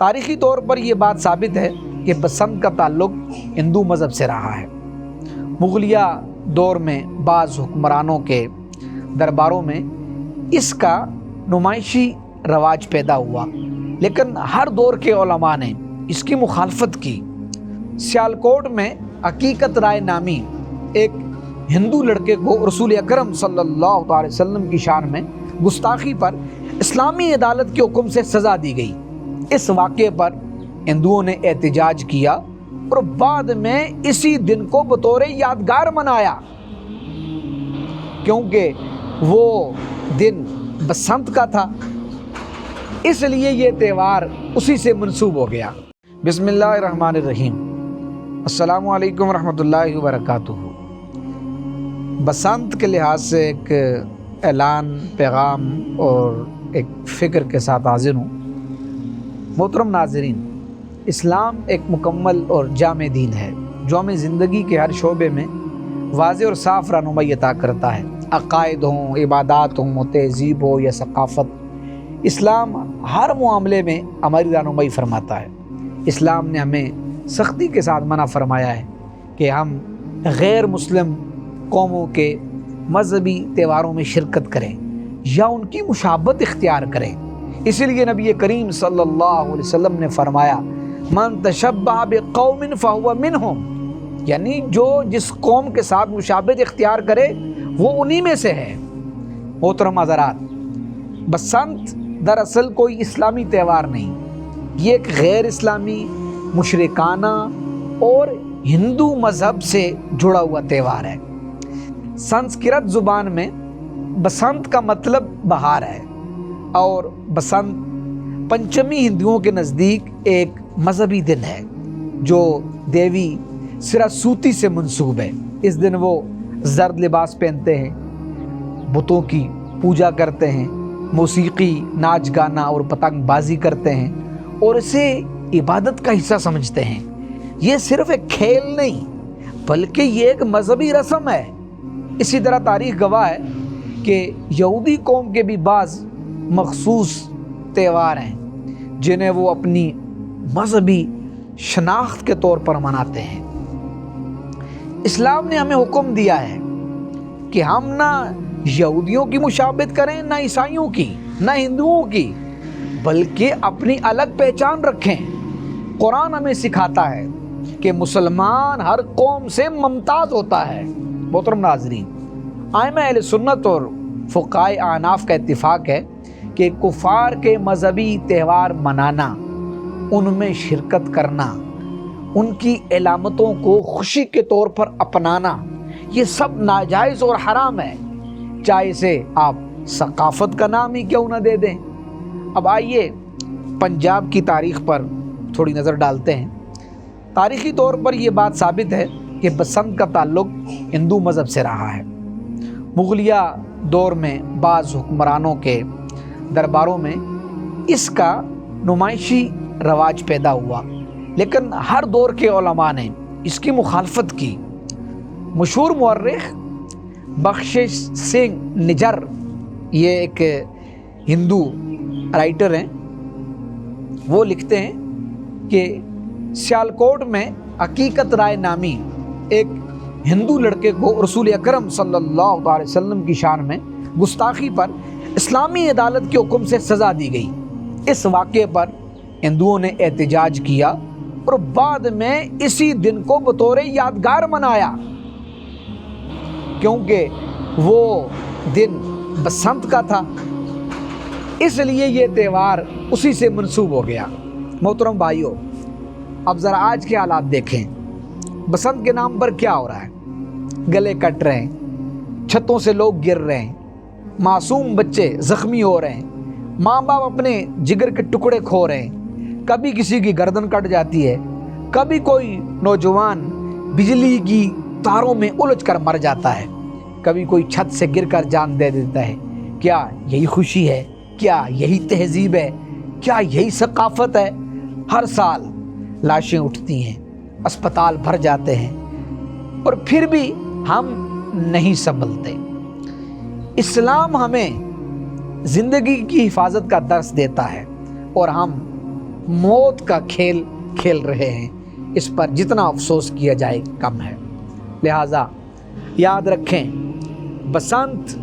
تاریخی طور پر یہ بات ثابت ہے کہ بسنت کا تعلق ہندو مذہب سے رہا ہے۔ مغلیہ دور میں بعض حکمرانوں کے درباروں میں اس کا نمائشی رواج پیدا ہوا، لیکن ہر دور کے علماء نے اس کی مخالفت کی۔ سیالکوٹ میں حقیقت رائے نامی ایک ہندو لڑکے کو رسول اکرم صلی اللہ علیہ وسلم کی شان میں گستاخی پر اسلامی عدالت کے حکم سے سزا دی گئی۔ اس واقعے پر ہندوؤں نے احتجاج کیا اور بعد میں اسی دن کو بطور یادگار منایا، کیونکہ وہ دن بسنت کا تھا، اس لیے یہ تہوار اسی سے منسوب ہو گیا۔ بسم اللہ الرحمن الرحیم۔ السلام علیکم ورحمۃ اللہ وبرکاتہ۔ بسنت کے لحاظ سے ایک اعلان، پیغام اور ایک فکر کے ساتھ حاضر ہوں۔ محترم ناظرین، اسلام ایک مکمل اور جامع دین ہے جو ہمیں زندگی کے ہر شعبے میں واضح اور صاف رہنمائی عطا کرتا ہے۔ عقائد ہوں، عبادات ہوں، تہذیب ہو یا ثقافت، اسلام ہر معاملے میں ہماری رہنمائی فرماتا ہے۔ اسلام نے ہمیں سختی کے ساتھ منع فرمایا ہے کہ ہم غیر مسلم قوموں کے مذہبی تہواروں میں شرکت کریں یا ان کی مشابہت اختیار کریں۔ اسی لیے نبی کریم صلی اللہ علیہ وسلم نے فرمایا، من تشبہ بقوم فہو منہم، یعنی جو جس قوم کے ساتھ مشابہت اختیار کرے وہ انہی میں سے ہے۔ محترم حضرات، بسنت دراصل کوئی اسلامی تہوار نہیں، یہ ایک غیر اسلامی، مشرکانہ اور ہندو مذہب سے جڑا ہوا تہوار ہے۔ سنسکرت زبان میں بسنت کا مطلب بہار ہے، اور بسنت پنچمی ہندوؤں کے نزدیک ایک مذہبی دن ہے جو دیوی سراسوتی سے منسوب ہے۔ اس دن وہ زرد لباس پہنتے ہیں، بتوں کی پوجا کرتے ہیں، موسیقی، ناچ گانا اور پتنگ بازی کرتے ہیں اور اسے عبادت کا حصہ سمجھتے ہیں۔ یہ صرف ایک کھیل نہیں بلکہ یہ ایک مذہبی رسم ہے۔ اسی طرح تاریخ گواہ ہے کہ یہودی قوم کے بھی بعض مخصوص تہوار ہیں جنہیں وہ اپنی مذہبی شناخت کے طور پر مناتے ہیں۔ اسلام نے ہمیں حکم دیا ہے کہ ہم نہ یہودیوں کی مشابہت کریں، نہ عیسائیوں کی، نہ ہندوؤں کی، بلکہ اپنی الگ پہچان رکھیں۔ قرآن ہمیں سکھاتا ہے کہ مسلمان ہر قوم سے ممتاز ہوتا ہے۔ محترم ناظرین، ائمہ اہل سنت اور فقہائے احناف کا اتفاق ہے کہ کفار کے مذہبی تہوار منانا، ان میں شرکت کرنا، ان کی علامتوں کو خوشی کے طور پر اپنانا، یہ سب ناجائز اور حرام ہے، چاہے اسے آپ ثقافت کا نام ہی کیوں نہ دے دیں۔ اب آئیے پنجاب کی تاریخ پر تھوڑی نظر ڈالتے ہیں۔ تاریخی طور پر یہ بات ثابت ہے کہ بسنت کا تعلق ہندو مذہب سے رہا ہے۔ مغلیہ دور میں بعض حکمرانوں کے درباروں میں اس کا نمائشی رواج پیدا ہوا، لیکن ہر دور کے علماء نے اس کی مخالفت کی۔ مشہور مورخ بخشش سنگھ نجر، یہ ایک ہندو رائٹر ہیں، وہ لکھتے ہیں کہ سیالکوٹ میں حقیقت رائے نامی ایک ہندو لڑکے کو رسول اکرم صلی اللہ علیہ وسلم کی شان میں گستاخی پر اسلامی عدالت کے حکم سے سزا دی گئی۔ اس واقعے پر ہندوؤں نے احتجاج کیا اور بعد میں اسی دن کو بطور یادگار منایا، کیونکہ وہ دن بسنت کا تھا، اس لیے یہ تہوار اسی سے منسوب ہو گیا۔ محترم بھائیوں، اب ذرا آج کے حالات دیکھیں۔ بسنت کے نام پر کیا ہو رہا ہے؟ گلے کٹ رہے ہیں، چھتوں سے لوگ گر رہے ہیں، معصوم بچے زخمی ہو رہے ہیں، ماں باپ اپنے جگر کے ٹکڑے کھو رہے ہیں، کبھی کسی کی گردن کٹ جاتی ہے، کبھی کوئی نوجوان بجلی کی تاروں میں الجھ کر مر جاتا ہے، کبھی کوئی چھت سے گر کر جان دے دیتا ہے۔ کیا یہی خوشی ہے؟ کیا یہی تہذیب ہے؟ کیا یہی ثقافت ہے؟ ہر سال لاشیں اٹھتی ہیں، اسپتال بھر جاتے ہیں، اور پھر بھی ہم نہیں سنبھلتے۔ اسلام ہمیں زندگی کی حفاظت کا درس دیتا ہے اور ہم موت کا کھیل کھیل رہے ہیں، اس پر جتنا افسوس کیا جائے کم ہے۔ لہٰذا یاد رکھیں، بسنت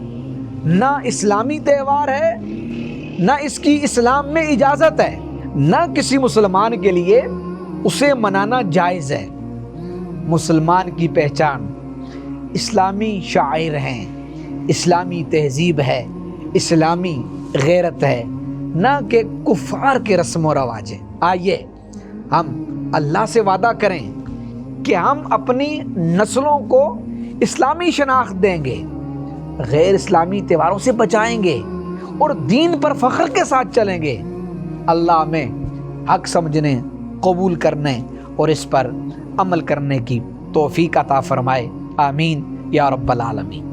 نہ اسلامی تہوار ہے، نہ اس کی اسلام میں اجازت ہے، نہ کسی مسلمان کے لیے اسے منانا جائز ہے۔ مسلمان کی پہچان اسلامی شاعر ہیں، اسلامی تہذیب ہے، اسلامی غیرت ہے، نہ کہ کفار کے رسم و رواج ہیں۔ آئیے ہم اللہ سے وعدہ کریں کہ ہم اپنی نسلوں کو اسلامی شناخت دیں گے، غیر اسلامی تہواروں سے بچائیں گے اور دین پر فخر کے ساتھ چلیں گے۔ اللہ ہمیں حق سمجھنے، قبول کرنے اور اس پر عمل کرنے کی توفیق عطا فرمائے، آمین یا رب العالمین۔